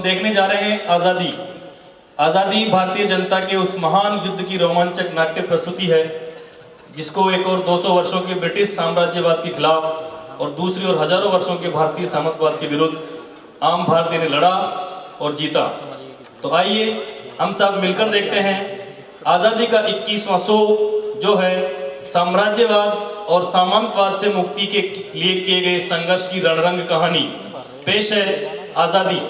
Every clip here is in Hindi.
देखने जा रहे हैं आज़ादी। आज़ादी भारतीय जनता के उस महान युद्ध की रोमांचक नाट्य प्रस्तुति है जिसको एक और 200 वर्षों के ब्रिटिश साम्राज्यवाद के खिलाफ और दूसरी ओर हजारों वर्षों के भारतीय सामंतवाद के विरुद्ध आम भारतीय ने लड़ा और जीता। तो आइए हम सब मिलकर देखते हैं आज़ादी का 21वां शो जो है साम्राज्यवाद और सामंतवाद से मुक्ति के लिए किए गए संघर्ष की रणरंग कहानी। पेश है आज़ादी।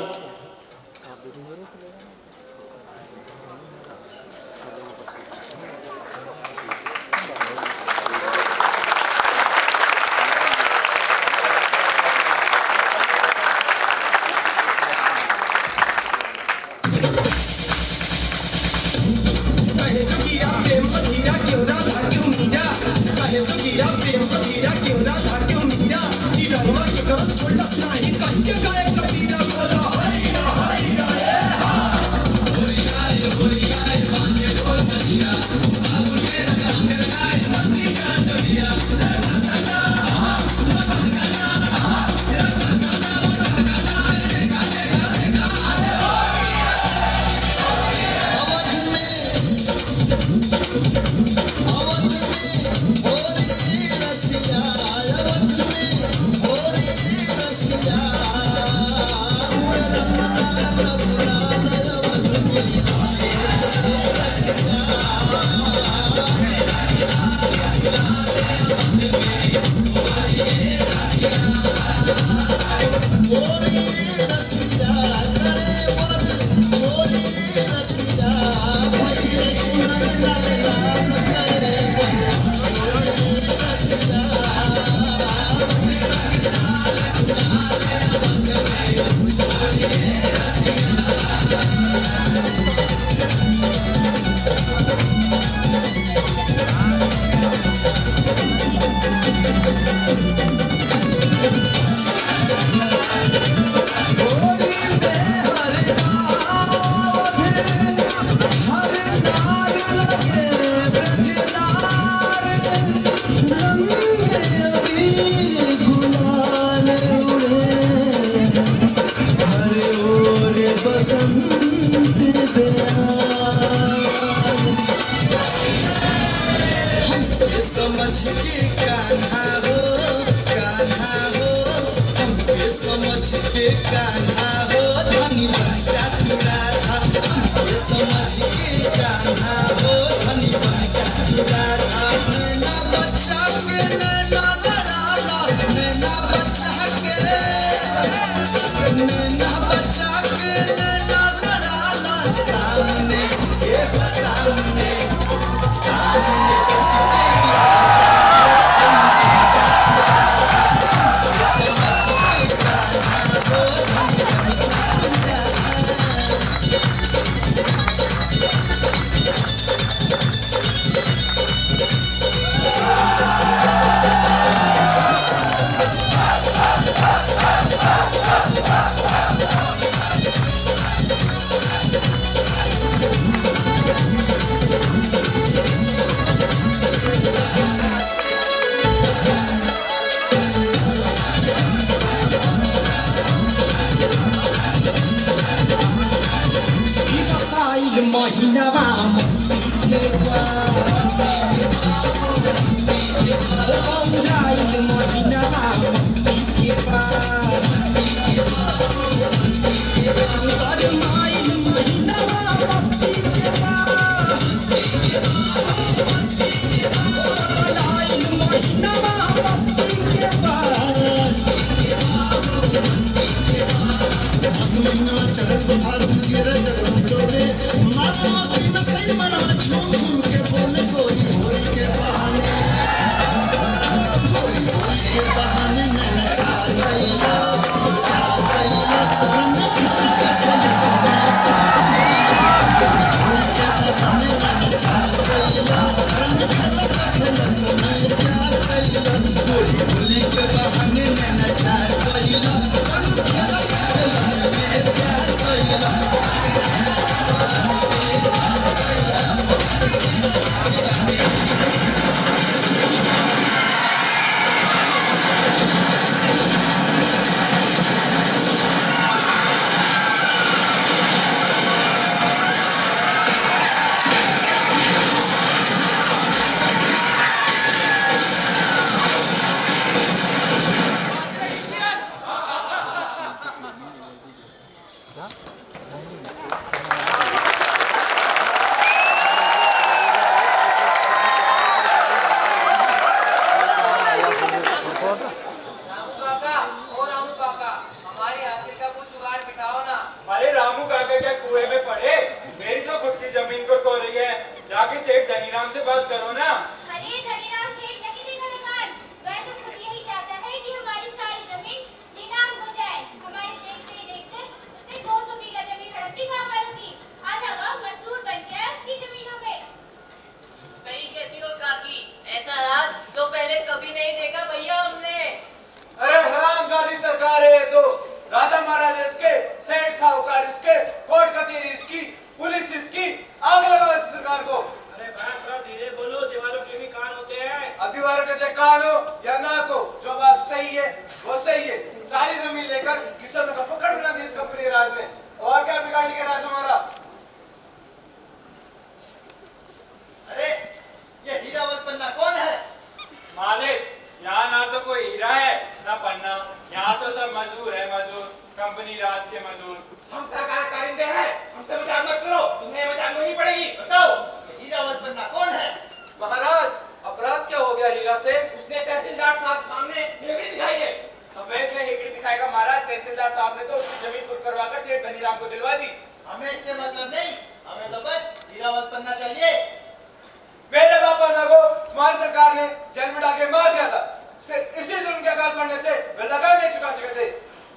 सरकार है तो राजा महाराजा इसके, सेठ साहूकार इसके, कोर्ट कचहरी इसकी, पुलिस इसकी, आग लगाओ इस सरकार को। अरे बात थोड़ा धीरे बोलो, दीवारों के भी कान होते हैं। अब दीवारों के चाहे कान हो या ना हो, जो बात सही है वो सही है। सारी जमीन लेकर किसानों का फुकड़ बना दी इस कंपनी राज ने। और क्या बिगाड़ लिया राज हमारा? अरे ये हीरावत पन्ना कौन है? मालिक, यहाँ ना तो कोई हीरा है ना पन्ना, यहाँ तो सब मजदूर है, मजदूर, कंपनी राज के मजदूर। हम सरकार कारिंदे हैं, हमसे मजाक मत करो, तुम्हें मजाक नहीं पड़ेगी। बताओ ये हीरावत पन्ना कौन है? महाराज, अपराध क्या हो गया हीरा से? उसने तहसीलदार साहब के सामने हेगड़ी दिखाई है। हमें क्या हेगड़ी दिखाएगा महाराज? तहसीलदार साहब ने तो उसकी जमीन खुद करवाकर सेठ धनीराम को दिलवा दी। हमें इससे मतलब नहीं, हमें तो बस हीरावत पन्ना चाहिए। मेरे बापा ना को तुम्हारी सरकार ने जेल में डाल के मार दिया था। सिर्फ इसी जुल्म के अकाल पड़ने से वे लगा नहीं चुका सकते।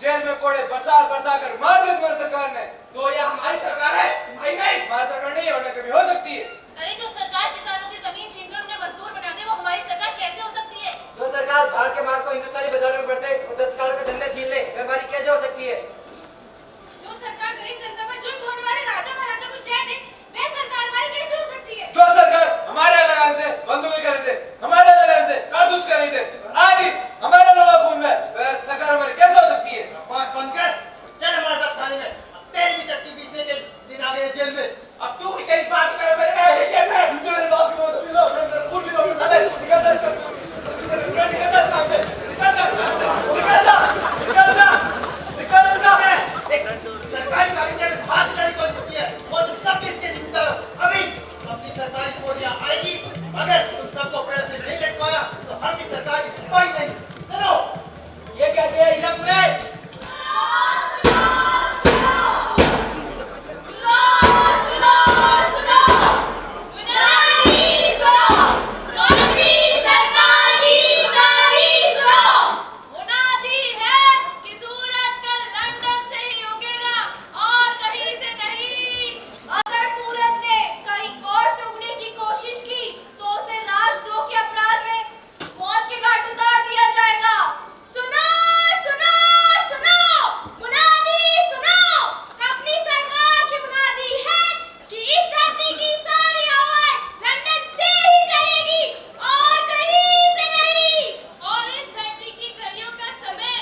जेल में कोड़े बसा बसा कर मार दिया तुम्हारी सरकार ने। तो यह हमारी सरकार है, तुम्हारी नहीं। हमारी सरकार नहीं होने कभी हो सकती है। अरे जो सरकार किसानों की जमीन छीनकर उन्हें मजदूर बना दे, वो हमारी सरकार कैसे हो सकती है? जो सरकार भारत के माल को हिंदुस्तानी बाजार में बढ़ते दस्तकार का धंधा छीन ले, वह हमारी कैसे हो सकती है? जो सरकार गरीब जनता पर जुल्म ढोने वाले राजा महाराजा को शह दे, वह सरकार हमारी कैसे हो सकती है? जो सरकार हमारे लगान से बंदूकें खरीदे, हमारे लगान से कारतूस खरीदे, आदि हमारे लोगों को खून में, वह सरकार हमारी कैसे हो सकती है? बकवास बंद कर, चल हमारे साथ थाने में। तेरी भी चट्टी पीसने के दिन आ गए जेल में। अब तू भी कहीं बात करे मेरे ऐसे जेल में। मुझे मेरे बाप की मौत हुई ना, मैं तेरे खून भी दो साले निकल जा इसका, निकल जा इस काम से, निकल जा इस काम से, निकल जा, निकल जा, निकल जा। एक सरकारी कारिंदे में हाथ उठाने की कोशिश की है, वो तुम सब किसके जिम्मेदार हो? अभी अपनी सरकारी फोड़ियां आएगी, अगर तुम सबको पेड़ से नहीं लटकाया तो हम इस सरकार की सिपाही नहीं। चलो। ये क्या किया हीरा तूने? सुनो, सुनो, मुनादी सुनो, कांग्रेस सरकार की मुनादी सुनो। मुनादी है कि सूरज कल लंदन से ही उगेगा और कहीं से नहीं। अगर सूरज ने कहीं और से उगने की कोशिश की तो उसे राजद्रोह के अपराध में मौत के घाट उतार दिया जाएगा। सुनो, सुनो, सुनो, मुनादी सुनो। अपनी सरकार की मुनादी है कि इस धरती की सारी हवाएं लंदन से ही चलेगी और कहीं से नहीं। और इस धरती की घड़ियों का समय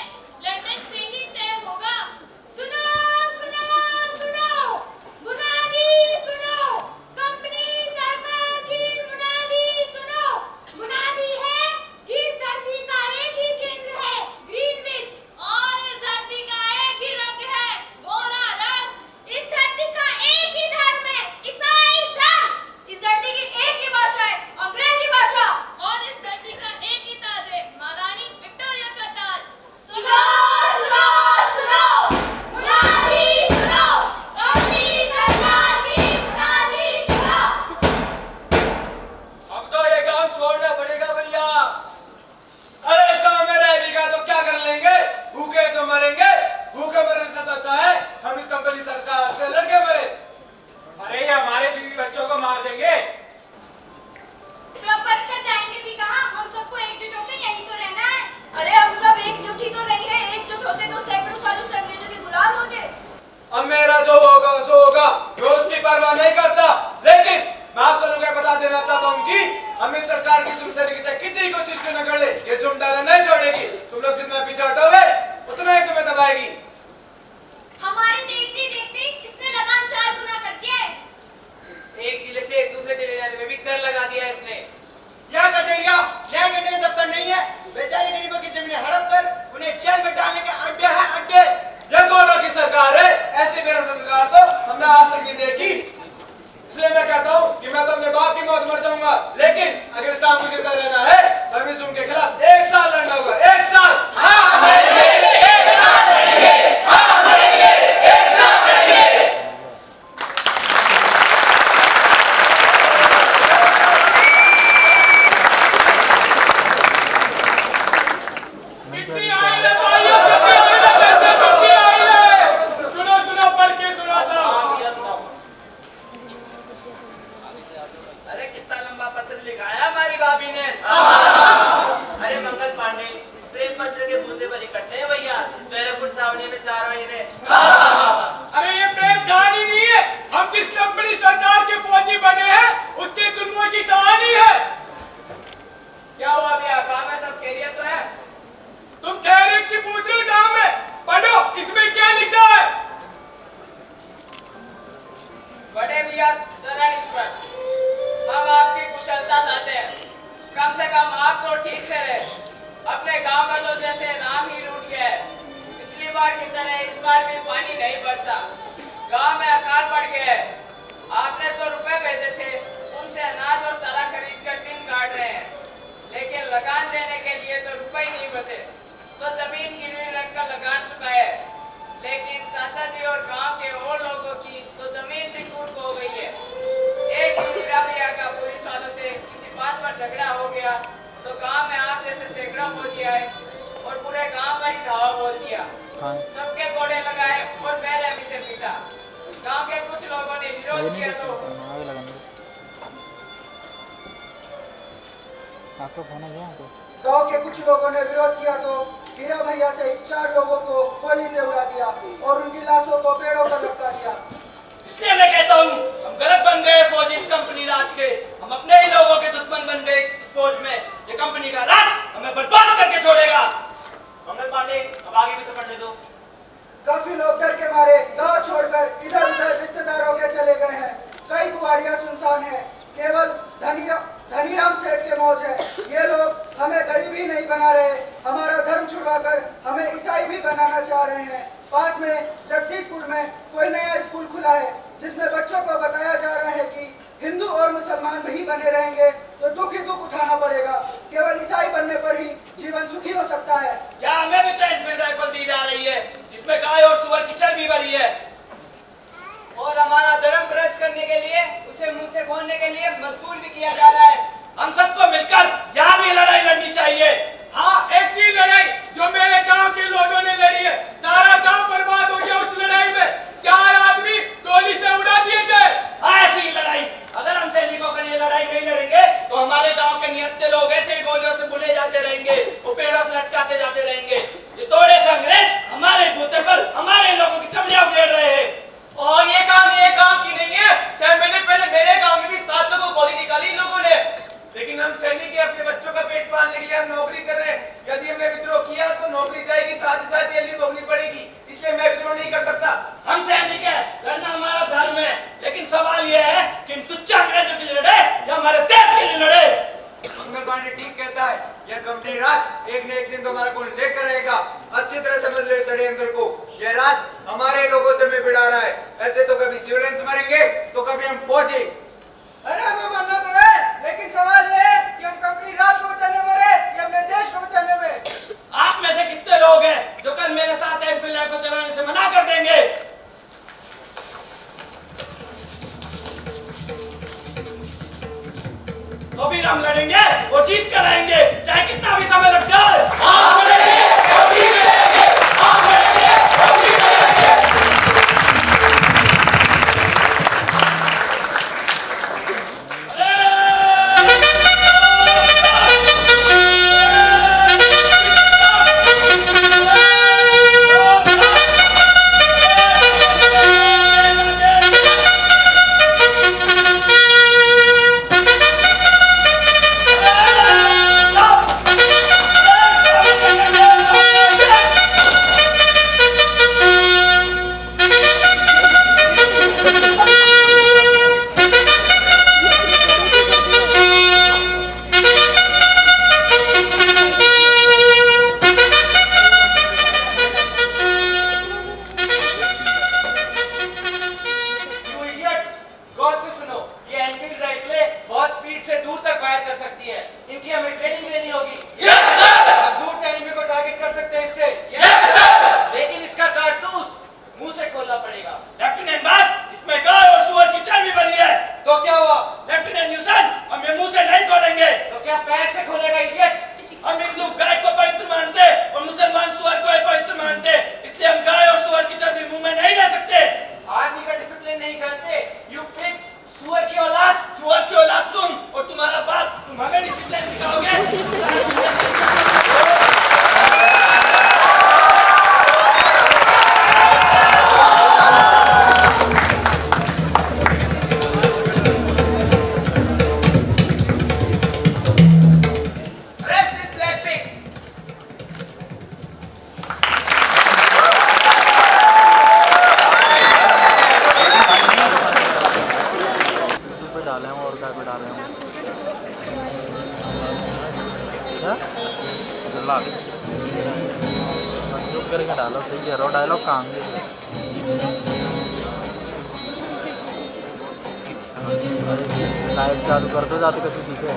लंदन से ही तय होगा। सुनो, सुनो, सुनो, मुनादी सुनो, कंपनी सरकार की मुनादी सुनो। मुनादी है कि इस धरती का एक ही केंद्र है, ग्रीनविच, और इस धरती का एक ही रंग है, गोरा रंग। इस धरती का एक ही धर्म है, ईसाई धर्म। इस धरती की एक ही भाषा है, अंग्रेजी भाषा। और इस धरती का एक ही ताज है, महारानी विक्टोरिया का ताज। सुनो, सुनो, सुनो, मुनादी सुनो, कंपनी सरकार की मुनादी सुनो। अब तो ये गांव छोड़ना पड़ेगा भैया। अरे इस गांव में रह भी गए तो क्या कर लेंगे? भूखे तो मरेंगे। भूखे मरने से तो अच्छा है हम इस कंपनी सरकार से लड़के मरे। अरे ये हमारे बीवी बच्चों को मार देंगे। तो अब बचकर जाएंगे भी कहाँ? हम सबको एकजुट होकर यहीं तो रहना है। अरे हम सब एकजुट ही तो नहीं है, एकजुट होते तो सैकड़ों सालों से अंग्रेजों के गुलाम होते। अब मेरा जो होगा सो होगा, मैं उसकी परवाह नहीं करता। लेकिन मैं आप सबको ये बता देना चाहता हूँ कि हम इस सरकार की जुम्मे से चाहे कितनी कोशिश क्यों न कर ले, ये जुम्म डाला नहीं छोड़ेगी। तुम लोग जितना पीछे हटोगे उतना ही तुम्हें दबाएगी। हमारे देखते देखते इसने लगान 4 गुना कर दिया है। एक जिले से दूसरे जिले जाने में भी कर लगा दिया है इसने। क्या कचहरिया, न्याय के लिए दफ्तर नहीं है? बेचारे गरीबों की जमीनें हड़प कर उन्हें जेल में डालने के अड्डे हैं, अड्डे। ये गोरों की सरकार है, ऐसी मेरा सरकार तो हमने आज तक नहीं देखी। इसलिए मैं कहता हूँ कि मैं तो अपने बाप की मौत मर जाऊंगा, लेकिन अगर इस काम को जिंदा रहना है तो हम इस जुल्म के खिलाफ एक साल लड़ेंगे। पूछ रहे हो नाम है, पढ़ो इसमें क्या लिखा है। बड़े भैया जरा निष्पक्ष, हम आपकी कुशलता चाहते हैं। कम से कम आप तो ठीक से रहे। अपने गांव का तो जैसे नाम ही लूट गया है। पिछली बार की तरह इस बार भी पानी नहीं बरसा, गांव में अकाल पड़ गया है। आपने जो रुपए भेजे थे उनसे अनाज और चारा खरीद कर दिन काट रहे हैं, लेकिन लगान देने के लिए तो रुपए ही नहीं बचे, तो जमीन गिरवी रखकर लगान चुकाए। लेकिन चाचा जी और गांव के और लोगों की तो जमीन भी कुर्क हो गई है। एक हीरा भैया का पुलिस वालों से किसी बात पर झगड़ा हो गया तो गांव में आप जैसे सैकड़ों फौजी आए और पूरे गांव का ही धावा बोल दिया। सबके घोड़े लगाए और बेरहमी से पीटा। गांव के कुछ लोगों ने विरोध किया तो गांव के कुछ लोगों ने विरोध किया तो हीरा भैया से 4 लोगों को गोली से उड़ा दिया और उनकी लाशों को पेड़ों पर लटका दिया। इसलिए मैं कहता हूँ हम गलत बन गए फौजी इस कंपनी राज के। हम अपने ही लोगों के दुश्मन बन गए इस फौज में। ये कंपनी का राज हमें बर्बाद करके छोड़ेगा। मंगल पांडे, अब आगे भी तो पढ़ने दो। काफी लोग डर के मारे गांव छोड़कर इधर उधर रिश्तेदारों के चले गए हैं। कई कुआड़ियां सुनसान है, केवल धनीराम सेठ के मौज है। ये लोग हमें गरीब ही नहीं बना रहे, हमारा धर्म छुड़वाकर हमें ईसाई भी बनाना चाह रहे हैं। पास में जगदीशपुर में कोई नया स्कूल खुला है जिसमें बच्चों को बताया जा रहा है कि हिंदू और मुसलमान भी बने रहेंगे तो दुख ही दुख उठाना पड़ेगा। केवल ईसाई बनने पर ही जीवन सुखी हो सकता है। क्या हमें भी तो एनफील्ड राइफल दी जा रही है जिसमें गाय और सुअर की चर्बी भरी है, और हमारा धर्म भ्रष्ट करने के लिए उसे मुंह से खोलने के लिए मजबूर भी किया जा रहा है। हम सबको मिलकर यहाँ भी लड़ाई लड़नी चाहिए। हाँ, ऐसी लड़ाई जो मेरे गांव के लोगों ने लड़ी है। सारा गांव बर्बाद हो गया उस लड़ाई में, 4 आदमी गोली से उड़ा दिए गए। ऐसी ही लड़ाई अगर हम सैनिकों के लिए लड़ाई नहीं लड़ेंगे तो हमारे गांव के निहत्थे लोग ऐसे ही गोलियों से बुले जाते रहेंगे, वो पेड़ों से लटकाते जाते रहेंगे। ये थोड़े से अंग्रेज हमारे बूते पर हमारे लोगों की चमड़ियां उधेड़ रहे हैं। और ये काम की नहीं है। 6 महीने पहले मेरे गांव में भी 7 लोगों को गोली निकाली इन लोगों ने। लेकिन हम सैनिक हैं, अपने बच्चों का पेट पालने के लिए हम नौकरी कर रहे हैं। यदि हमने विद्रोह किया तो नौकरी जाएगी, साथ ही साथ जेल भी भोगनी पड़ेगी। इसलिए मैं विद्रोह नहीं कर सकता। हम सैनिक हैं, लड़ना हमारा धर्म है, लेकिन सवाल यह है कि इन तुच्छ अंग्रेजों के लिए लड़े या हमारे देश के लिए लड़े। मंगल पांडे ठीक कहता है, यह कंपनी राज एक न एक दिन तो हमारा को लेकर रहेगा। अच्छी तरह समझ लो षड्यंत्र को। यह राज हमारे लोगों से में भिड़ा रहा है। ऐसे तो कभी सिविलियंस मरेंगे तो कभी हम फौजी। अरे हमें मरना तो है, लेकिन सवाल ये है कि हम कंपनी राज को बचाने मरे या अपने देश को बचाने में। आप में से कितने लोग हैं जो कल मेरे साथ एनफील्ड राइफल चलाने से मना कर देंगे? चुप करके डालो सही कह रहा हो डायलॉग काम लाइट चालू कर दो जाते कभी ठीक है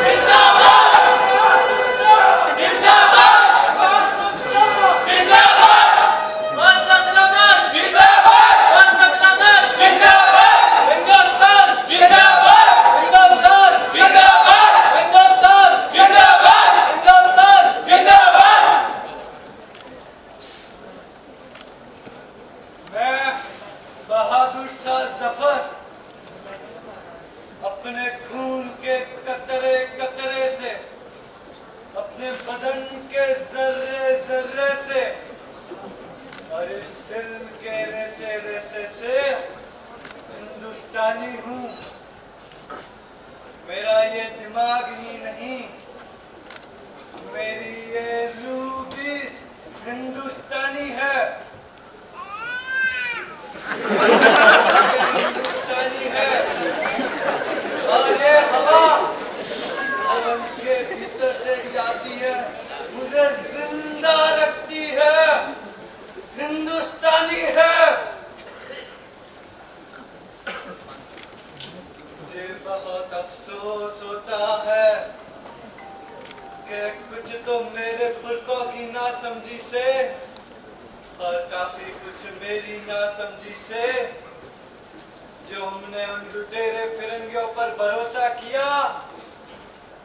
जिंदाबाद के कतरे कतरे से, अपने बदन के जर्रे जर्रे से और इस दिल के रेसे रेसे से हिंदुस्तानी हूँ। मेरा ये दिमाग ही नहीं, मेरी ये रूह भी हिंदुस्तानी है। हिंदुस्तानी है और ये हवा जो उनके भीतर से जाती है मुझे जिंदा रखती है। हिंदुस्तानी है। मुझे बहुत अफसोस होता है कि कुछ तो मेरे पुरखों की नासमझी से और काफी कुछ मेरी नासमझी से जो हमने उन लुटेरे फिरंगियों पर भरोसा किया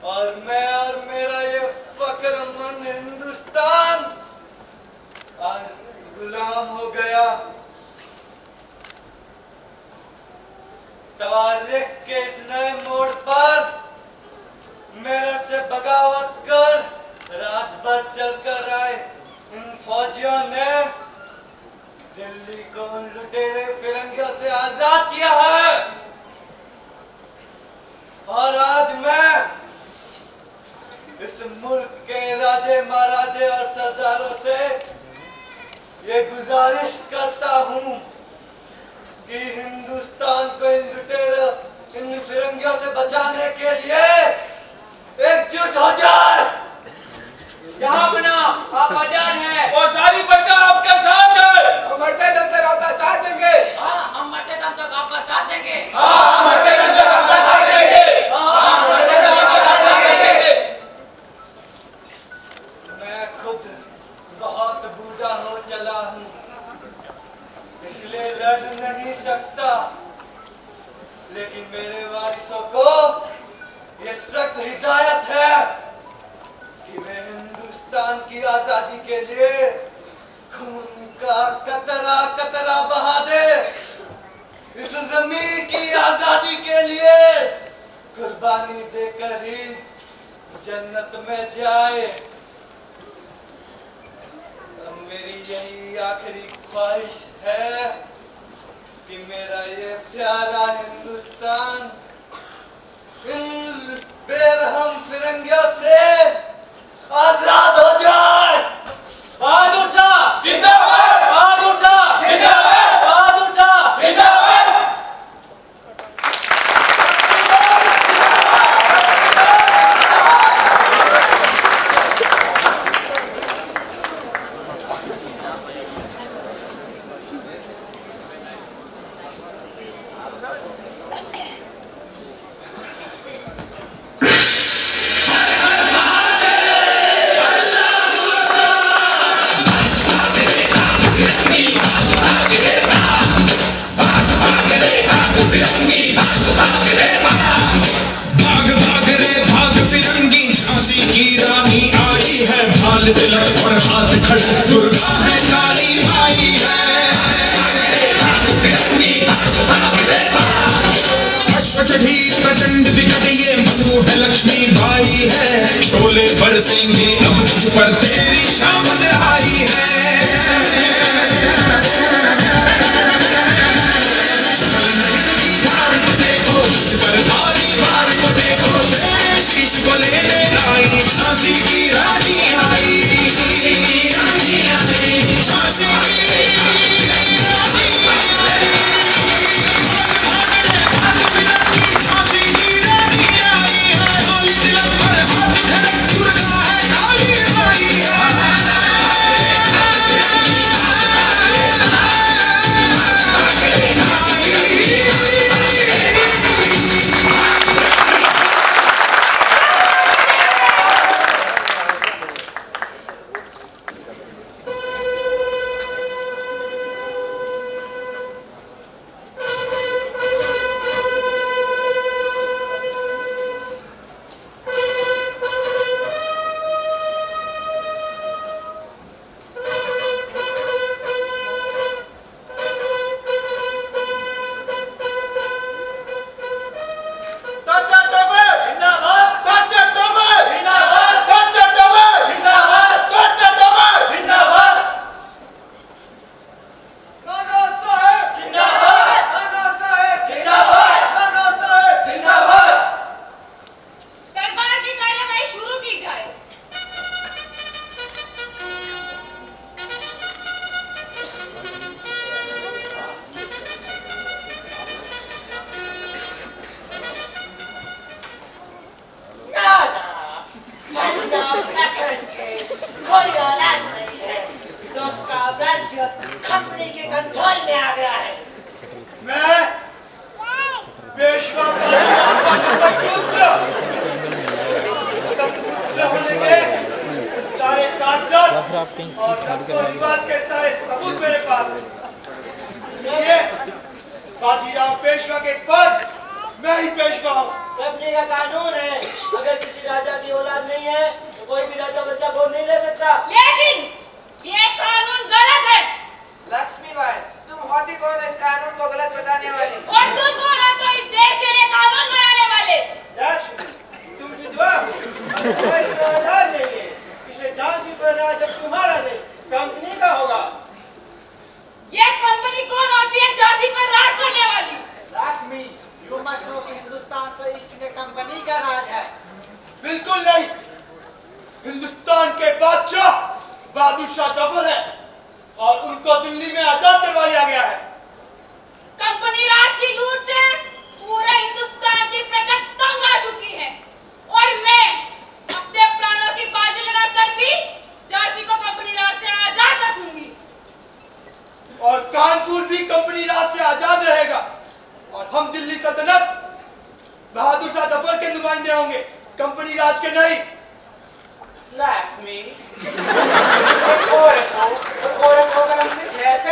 और मैं और मेरा ये फख्र-ए-मंद हिंदुस्तान आज गुलाम हो गया। तारीख के इस नए मोड़ पर मेरे से बगावत कर रात भर चलकर आए इन फौजियों ने दिल्ली को उन लुटेरे फिरंगियों से आजाद किया है और आज मैं इस मुल्क के राजे महाराजे और सरदारों से ये गुजारिश करता हूँ कि हिंदुस्तान को इन लुटेरों इन फिरंगियों से बचाने के लिए एकजुट हो जाए। जहाँ बना आप आजाद हैं। वो सारी बच्चा आपके साथ है। हम मरते दम तक आपका साथ देंगे। हाँ, हम मरते दम तक आपका साथ देंगे। हाँ, हम मरते दम तक आपका साथ देंगे। हाँ, हम मरते दम तक आपका साथ देंगे। मैं खुद बहुत बूढ़ा हो चला हूँ, इसलिए लड़ नहीं सकता, लेकिन मेरे वारिसों को ये सख्त हिदायत है कि वे हिंदुस्तान की आजादी के लिए खून का कतरा कतरा बहा दे। इस जमीन की आजादी के लिए कुर्बानी देकर ही जन्नत में जाए। मेरी यही आखिरी ख्वाहिश है कि मेरा ये प्यारा हिंदुस्तान इन बेरहम फिरंगियों से आजाद हो जाए। बहादुर शाह जिंदाबाद। बहादुर शाह जिंदाबाद। बहादुर शाह जिंदाबाद। तिलक और हाथ खड़े दुर्गा है काली माई है। अश्व चढ़ी प्रचंड विकट ये मनु है लक्ष्मी बाई है। शोले बरसेंगे अब तुझ पर तेरी शामत आई है। धार को देखो तुझ पर भारी भार को देखो देश इसको लेने आई झांसी की रानी आई। कंपनी के कंट्रोल में आ गया है। मैं पेशवा बाजीराव का पुत्र होने के सारे कागजात और रस्म रिवाज के सारे सबूत मेरे पास है। इसलिए बाजीराव पेशवा के पद मैं ही पेशवा हूँ। कंपनी का कानून है, अगर किसी राजा की औलाद नहीं है तो कोई भी राजा बच्चा गोद नहीं ले सकता। लेकिन ये कानून गलत है। लक्ष्मीबाई, तुम होती कौन इस कानून को गलत बताने वाली? और तुम कौन हो तो इस देश के लिए कानून बनाने वाले? तुम विधवा तुम्हारी आधार नहीं है, इसलिए झांसी पर राज जब तुम्हारा नहीं कंपनी का होगा। ये कंपनी कौन होती है झांसी पर राज करने वाली? लक्ष्मी, यू मस्ट नो कि हिंदुस्तान पर ईस्ट इंडिया कंपनी का राज है। बिल्कुल नहीं, हिंदुस्तान के बादशाह बहादुर शाह जफर है और उनको दिल्ली में आजाद करवा लिया गया है। कंपनी राज की लूट से पूरा हिंदुस्तान की प्रजा तंग आ चुकी है और मैं अपने प्राणों की बाजी लगाकर भी झांसी को कंपनी राज से आजाद रखूंगी। और कानपुर भी कंपनी राज से आजाद रहेगा और हम दिल्ली सल्तनत बहादुर शाह जफर के नुमाइंदे होंगे, कंपनी राज के नहीं। लक्ष्मी, औरत होकर हमसे कैसे